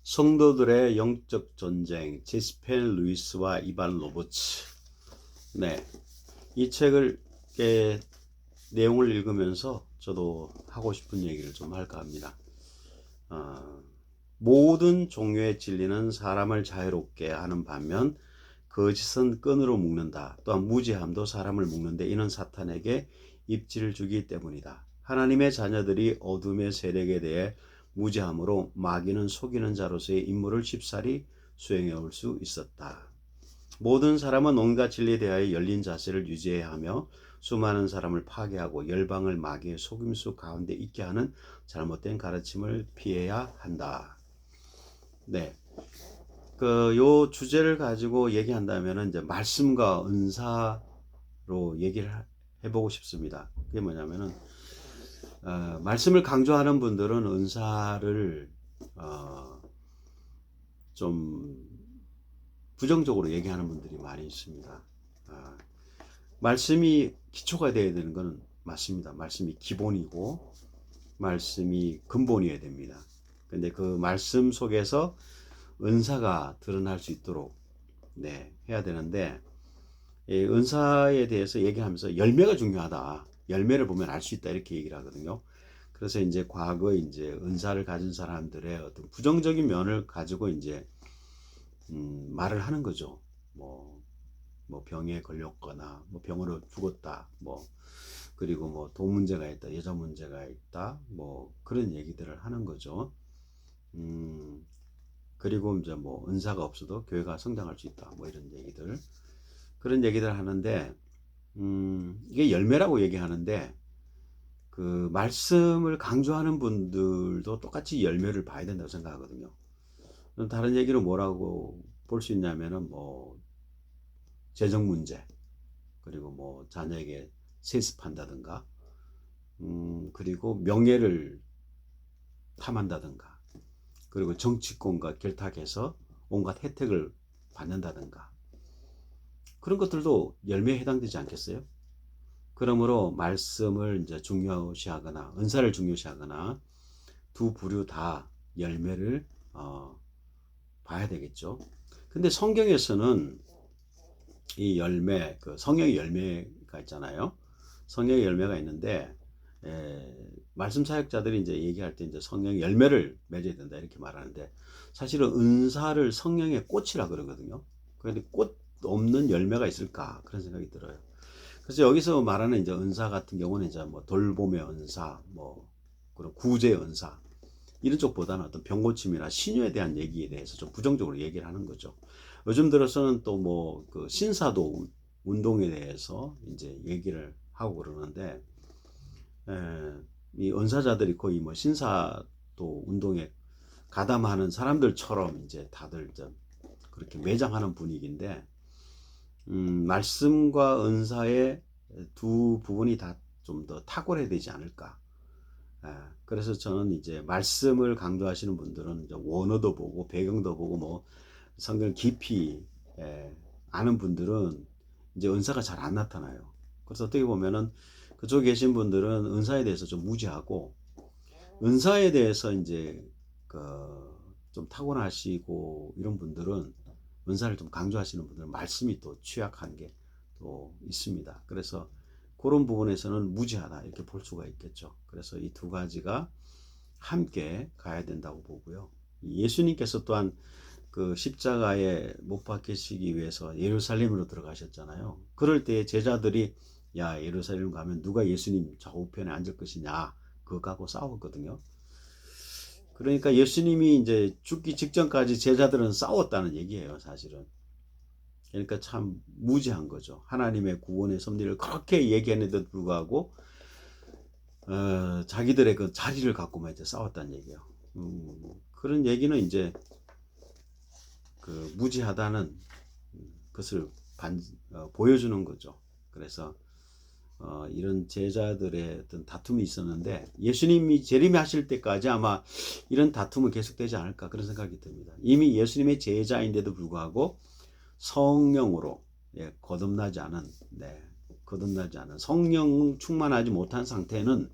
성도들의 영적 전쟁, 제스펜 루이스와 이반 로버츠. 네, 이 책을 내용을 읽으면서 저도 하고 싶은 얘기를 좀 할까 합니다. 모든 종교의 진리는 사람을 자유롭게 하는 반면 거짓은 끈으로 묶는다. 또한 무지함도 사람을 묶는데 이는 사탄에게 입지를 주기 때문이다. 하나님의 자녀들이 어둠의 세력에 대해 무지함으로 마귀는 속이는 자로서의 임무를 쉽사리 수행해 올 수 있었다. 모든 사람은 온갖 진리에 대하여 열린 자세를 유지해야 하며 수많은 사람을 파괴하고 열방을 마귀의 속임수 가운데 있게 하는 잘못된 가르침을 피해야 한다. 네. 요 주제를 가지고 얘기한다면 이제 말씀과 은사로 얘기를 해보고 싶습니다. 그게 뭐냐면은, 말씀을 강조하는 분들은 은사를, 좀 부정적으로 얘기하는 분들이 많이 있습니다. 말씀이 기초가 되어야 되는 것은 맞습니다. 말씀이 기본이고, 말씀이 근본이어야 됩니다. 근데 그 말씀 속에서 은사가 드러날 수 있도록 해야 되는데, 은사에 대해서 얘기하면서 열매가 중요하다. 열매를 보면 알 수 있다. 이렇게 얘기를 하거든요. 그래서 이제 과거에 이제 은사를 가진 사람들의 어떤 부정적인 면을 가지고 이제 말을 하는 거죠. 뭐 병에 걸렸거나 뭐 병으로 죽었다. 그리고 뭐 돈 문제가 있다, 여자 문제가 있다. 뭐 그런 얘기들을 하는 거죠. 그리고 이제 뭐 은사가 없어도 교회가 성장할 수 있다. 뭐 이런 얘기들. 그런 얘기들 하는데, 이게 열매라고 얘기하는데, 그 말씀을 강조하는 분들도 똑같이 열매를 봐야 된다고 생각하거든요. 다른 얘기로 뭐라고 볼 수 있냐면은 뭐 재정 문제, 그리고 뭐 자녀에게 세습한다든가, 그리고 명예를 탐한다든가, 그리고 정치권과 결탁해서 온갖 혜택을 받는다든가, 그런 것들도 열매에 해당되지 않겠어요? 그러므로 말씀을 이제 중요시하거나 은사를 중요시하거나 두 부류 다 열매를 봐야 되겠죠. 근데 성경에서는 이 열매, 그 성령의 열매가 있잖아요. 성령의 열매가 있는데, 말씀 사역자들이 이제 얘기할 때 이제 성령의 열매를 맺어야 된다 이렇게 말하는데, 사실은 은사를 성령의 꽃이라 그러거든요. 그런데 꽃 없는 열매가 있을까 그런 생각이 들어요. 그래서 여기서 말하는 이제 은사 같은 경우는 이제 뭐 돌봄의 은사, 뭐 그런 구제의 은사 이런 쪽보다는 어떤 병고침이나 신유에 대한 얘기에 대해서 좀 부정적으로 얘기를 하는 거죠. 요즘 들어서는 또 뭐 그 신사도 운동에 대해서 이제 얘기를 하고 그러는데, 이 은사자들이 거의 뭐 신사도 운동에 가담하는 사람들처럼 이제 다들 좀 그렇게 매장하는 분위기인데, 말씀과 은사의 두 부분이 다 좀 더 탁월해야 되지 않을까. 그래서 저는 이제 말씀을 강조하시는 분들은 이제 원어도 보고 배경도 보고 뭐 성경을 깊이 아는 분들은 이제 은사가 잘 안 나타나요. 그래서 어떻게 보면은 그쪽에 계신 분들은 은사에 대해서 좀 무지하고, 은사에 대해서 이제 좀 타고나시고 이런 분들은 은사를 좀 강조하시는 분들은 말씀이 또 취약한 게 또 있습니다. 그래서 그런 부분에서는 무지하다 이렇게 볼 수가 있겠죠. 그래서 이 두 가지가 함께 가야 된다고 보고요. 예수님께서 또한 그 십자가에 못 박히시기 위해서 예루살렘으로 들어가셨잖아요. 그럴 때 제자들이 야, 예루살렘 가면 누가 예수님 좌우편에 앉을 것이냐 그거 갖고 싸웠거든요. 그러니까 예수님이 이제 죽기 직전까지 제자들은 싸웠다는 얘기예요, 사실은. 그러니까 참 무지한 거죠. 하나님의 구원의 섭리를 그렇게 얘기했는데도 불구하고 자기들의 그 자리를 갖고만 이제 싸웠다는 얘기예요. 그런 얘기는 이제 그 무지하다는 것을 보여주는 거죠. 그래서 이런 제자들의 어떤 다툼이 있었는데, 예수님이 재림하실 때까지 아마 이런 다툼은 계속되지 않을까 그런 생각이 듭니다. 이미 예수님의 제자인데도 불구하고 성령으로 거듭나지 않은 성령 충만하지 못한 상태는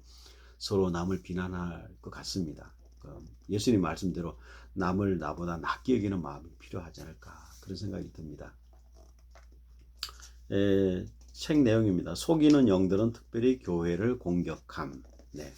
서로 남을 비난할 것 같습니다. 예수님 말씀대로 남을 나보다 낫게 여기는 마음이 필요하지 않을까 그런 생각이 듭니다. 책 내용입니다. 속이는 영들은 특별히 교회를 공격함. 네.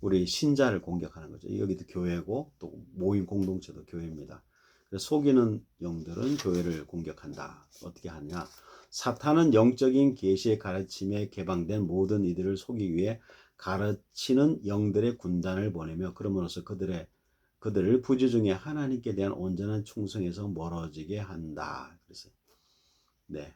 우리 신자를 공격하는 거죠. 여기도 교회고 또 모임 공동체도 교회입니다. 그래서 속이는 영들은 교회를 공격한다. 어떻게 하냐? 사탄은 영적인 계시의 가르침에 개방된 모든 이들을 속이기 위해 가르치는 영들의 군단을 보내며 그럼으로써 그들을 부재 중에 하나님께 대한 온전한 충성에서 멀어지게 한다. 그래서 네.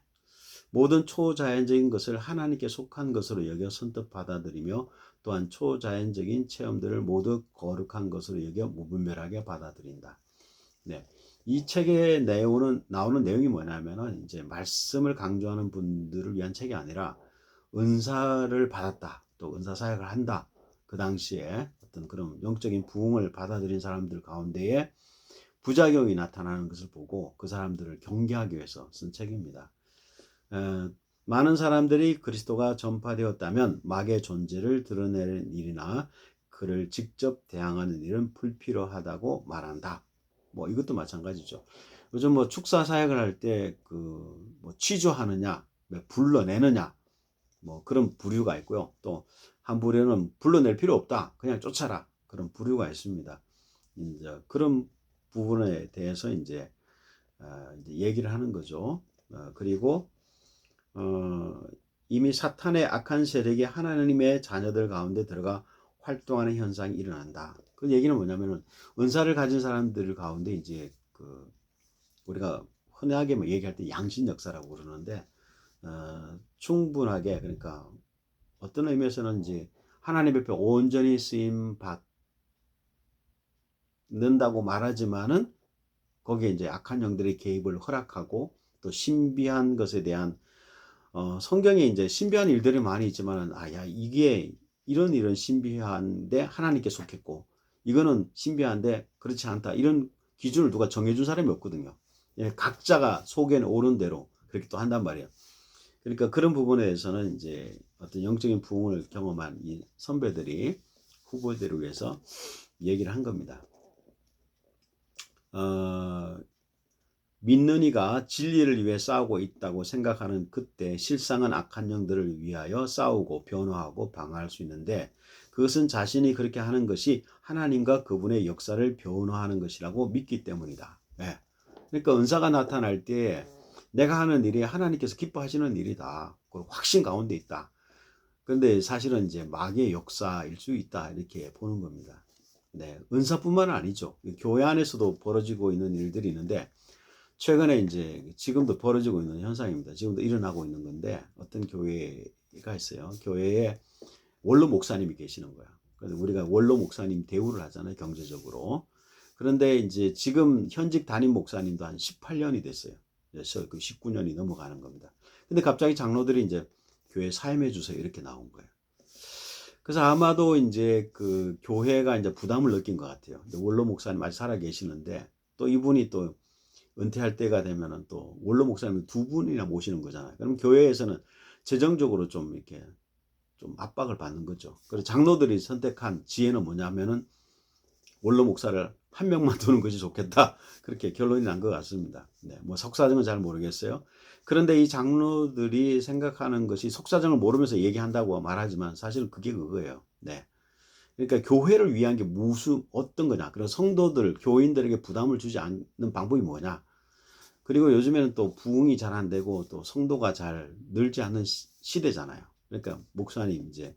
모든 초자연적인 것을 하나님께 속한 것으로 여겨 선뜻 받아들이며 또한 초자연적인 체험들을 모두 거룩한 것으로 여겨 무분별하게 받아들인다. 네. 이 책에 나오는 내용이 뭐냐면은 이제 말씀을 강조하는 분들을 위한 책이 아니라 은사를 받았다. 또 은사 사역을 한다. 그 당시에 어떤 그런 영적인 부흥을 받아들인 사람들 가운데에 부작용이 나타나는 것을 보고 그 사람들을 경계하기 위해서 쓴 책입니다. 많은 사람들이 그리스도가 전파되었다면 마귀의 존재를 드러내는 일이나 그를 직접 대항하는 일은 불필요하다고 말한다. 뭐 이것도 마찬가지죠. 요즘 뭐 축사 사역을 할 때 그 뭐 취조하느냐, 불러내느냐, 뭐 그런 부류가 있고요. 또 한 부류는 불러낼 필요 없다, 그냥 쫓아라 그런 부류가 있습니다. 이제 그런 부분에 대해서 이제 얘기를 하는 거죠. 그리고 이미 사탄의 악한 세력이 하나님의 자녀들 가운데 들어가 활동하는 현상이 일어난다. 그 얘기는 뭐냐면은 은사를 가진 사람들 가운데 이제 그 우리가 흔하게 뭐 얘기할 때 양신 역사라고 그러는데 충분하게 그러니까 어떤 의미에서는 이제 하나님 앞에 온전히 쓰임 받는다고 말하지만은 거기에 이제 악한 영들의 개입을 허락하고 또 신비한 것에 대한 성경에 이제 신비한 일들이 많이 있지만은 야 이게 이런 신비한데 하나님께 속했고 이거는 신비한데 그렇지 않다 이런 기준을 누가 정해준 사람이 없거든요. 예, 각자가 속에는 옳은 대로 그렇게 또 한단 말이에요. 그러니까 그런 부분에 대해서는 이제 어떤 영적인 부흥을 경험한 이 선배들이 후보들을 위해서 얘기를 한 겁니다. 믿는 이가 진리를 위해 싸우고 있다고 생각하는 그때 실상은 악한 영들을 위하여 싸우고 변호하고 방어할 수 있는데 그것은 자신이 그렇게 하는 것이 하나님과 그분의 역사를 변호하는 것이라고 믿기 때문이다. 네. 그러니까 은사가 나타날 때 내가 하는 일이 하나님께서 기뻐하시는 일이다. 그 확신 가운데 있다. 그런데 사실은 이제 마귀의 역사일 수 있다. 이렇게 보는 겁니다. 네. 은사뿐만 아니죠. 교회 안에서도 벌어지고 있는 일들이 있는데 최근에 이제 지금도 벌어지고 있는 현상입니다. 지금도 일어나고 있는 건데 어떤 교회가 있어요. 교회에 원로 목사님이 계시는 거야. 그래서 우리가 원로 목사님 대우를 하잖아요. 경제적으로. 그런데 이제 지금 현직 담임 목사님도 한 18년이 됐어요. 그래서 그 19년이 넘어가는 겁니다. 근데 갑자기 장로들이 이제 교회 사임해 주세요. 이렇게 나온 거예요. 그래서 아마도 이제 그 교회가 이제 부담을 느낀 것 같아요. 원로 목사님 아직 살아 계시는데 또 이분이 또 은퇴할 때가 되면은 또 원로 목사님 두 분이나 모시는 거잖아요. 그럼 교회에서는 재정적으로 좀 이렇게 좀 압박을 받는 거죠. 그래서 장로들이 선택한 지혜는 뭐냐면은 원로 목사를 한 명만 두는 것이 좋겠다. 그렇게 결론이 난 것 같습니다. 네, 뭐 속사정은 잘 모르겠어요. 그런데 이 장로들이 생각하는 것이 속사정을 모르면서 얘기한다고 말하지만 사실은 그게 그거예요. 네. 그러니까 교회를 위한 게 어떤 거냐. 그런 성도들, 교인들에게 부담을 주지 않는 방법이 뭐냐. 그리고 요즘에는 또 부흥이 잘 안 되고 또 성도가 잘 늘지 않는 시대잖아요. 그러니까 목사님 이제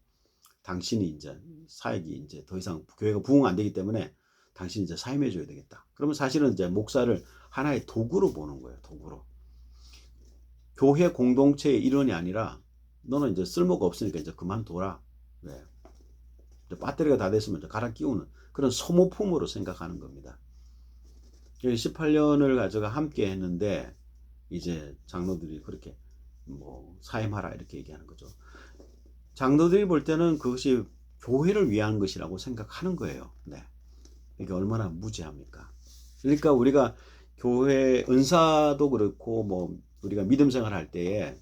당신이 이제 사역이 이제 더 이상 교회가 부흥 안 되기 때문에 당신이 이제 사임해 줘야 되겠다. 그러면 사실은 이제 목사를 하나의 도구로 보는 거예요. 도구로. 교회 공동체의 일원이 아니라 너는 이제 쓸모가 없으니까 이제 그만둬라. 네. 배터리가 다 됐으면 이제 갈아 끼우는 그런 소모품으로 생각하는 겁니다. 18년을 가져가 함께 했는데 이제 장로들이 그렇게 뭐 사임하라 이렇게 얘기하는 거죠. 장로들이 볼 때는 그것이 교회를 위한 것이라고 생각하는 거예요. 네. 이게 얼마나 무지합니까? 그러니까 우리가 교회 은사도 그렇고 뭐 우리가 믿음 생활 할 때에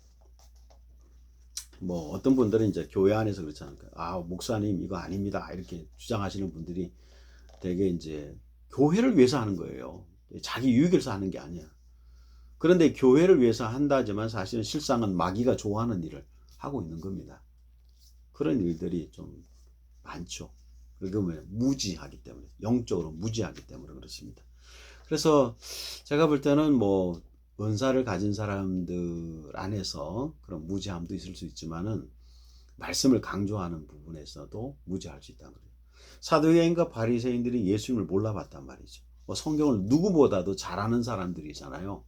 뭐 어떤 분들은 이제 교회 안에서 그렇지 않을까? 목사님 이거 아닙니다. 이렇게 주장하시는 분들이 되게 이제 교회를 위해서 하는 거예요. 자기 유익을 위해서 하는 게 아니야. 그런데 교회를 위해서 한다지만 사실은 실상은 마귀가 좋아하는 일을 하고 있는 겁니다. 그런 일들이 좀 많죠. 그러면 무지하기 때문에, 영적으로 무지하기 때문에 그렇습니다. 그래서 제가 볼 때는 뭐 은사를 가진 사람들 안에서 그런 무지함도 있을 수 있지만은 말씀을 강조하는 부분에서도 무지할 수 있다는 거예요. 사두개인과 바리새인들이 예수님을 몰라봤단 말이죠. 뭐 성경을 누구보다도 잘 아는 사람들이잖아요.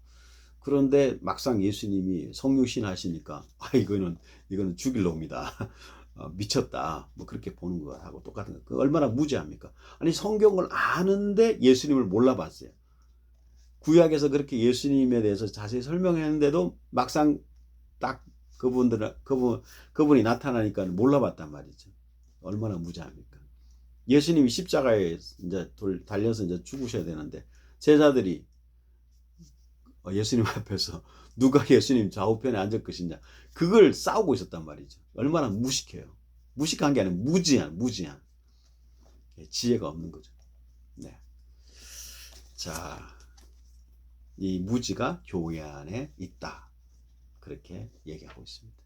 그런데 막상 예수님이 성육신 하시니까 이거는 죽일 놈이다. 미쳤다. 뭐 그렇게 보는 거하고 똑같은 거. 그 얼마나 무지합니까? 아니 성경을 아는데 예수님을 몰라봤어요. 구약에서 그렇게 예수님에 대해서 자세히 설명했는데도 막상 딱 그분이 나타나니까 몰라봤단 말이죠. 얼마나 무지합니까? 예수님이 십자가에 이제 달려서 이제 죽으셔야 되는데 제자들이 예수님 앞에서 누가 예수님 좌우편에 앉을 것이냐 그걸 싸우고 있었단 말이죠. 얼마나 무식해요. 무식한 게 아니라 무지한 지혜가 없는 거죠. 네. 자, 이 무지가 교회 안에 있다. 그렇게 얘기하고 있습니다.